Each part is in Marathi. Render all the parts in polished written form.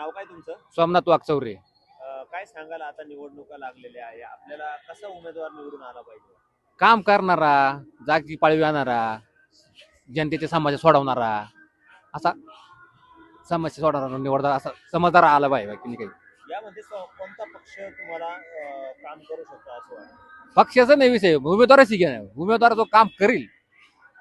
नाव काय तुमचं? सोमनाथ वाकचौरे. काय सांगाल आता निवडणुका लागलेल्या आहे, आपल्याला कसा उमेदवार निवडून आला पाहिजे? काम करणारा, जागची पाळी आणणारा, जनतेच्या समस्या सोडवणारा, असा समस्या सोडवणारा निवडणार असा समजदार आला पाहिजे की नाही काही. यामध्ये कोणता पक्ष तुम्हाला काम करू शकतो असं वाटतं? पक्षाचा नाही विषय, उमेदवाराची घ्या. उमेदवार जो काम करील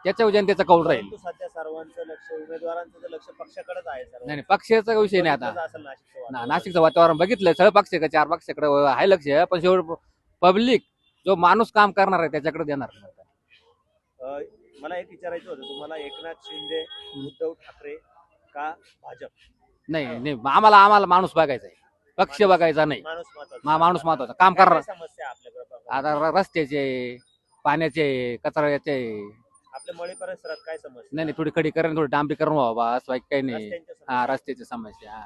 त्याच्यावर जनतेचा कौल राहील. परंतु सध्या सर्वांचं लक्ष, उमेदवारांचं लक्ष पक्षाकडेच आहे. नाही पक्षाचा विषय नाही आता. असेल नाशिकचं वातावरण. नाशिकचं वातावरण बघितलं, सगळं पक्ष का 4 पक्षाकडे आहे लक्ष, पण शेवट पब्लिक जो माणूस काम करणार आहे त्याच्याकडे देणार. मला एक विचारायचं होतं तुम्हाला, एकनाथ शिंदे, उद्धव ठाकरे का भाजप? नाही आम्हाला माणूस बघायचा आहे, पक्ष बघायचा नाही. माणूस महत्वाचा. माणूस महत्वाचा, काम करणार. समस्या आपल्याकडे आता रस्त्याचे, पाण्याचे, कचऱ्याचे, आपल्या मळे परिसरात काय समस्या? नाही थोडी खडीकरण, थोडी डांबरीकरण व्हावं असं काही नाही. रस्त्यांच्या रस्त्याची समस्या,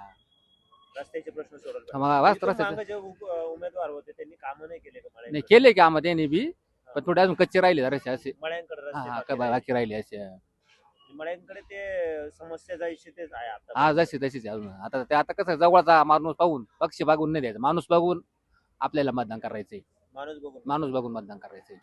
रस्त्याचे प्रश्न सोडवले. रस्त्याचे जे उमेदवार होते त्यांनी कामं नाही केले का नाही मळ्यांकडे? केले की आम्हाला त्यांनी बी, पण थोडे अजून कच्चे राहिले जरासे असे. मळ्यांकडे रस्ते हा बाकी राहिले. बाकी राहिले असे. मळ्यांकडे ते समस्या जायची तेच आहे आता. हा तशीच अजून. आता कसं जवळचा माणूस पाहून, पक्ष बघून नाही द्यायचा, माणूस बघून आपल्याला मतदान करायचंय. माणूस बघून माणूस बघून मतदान करायचंय.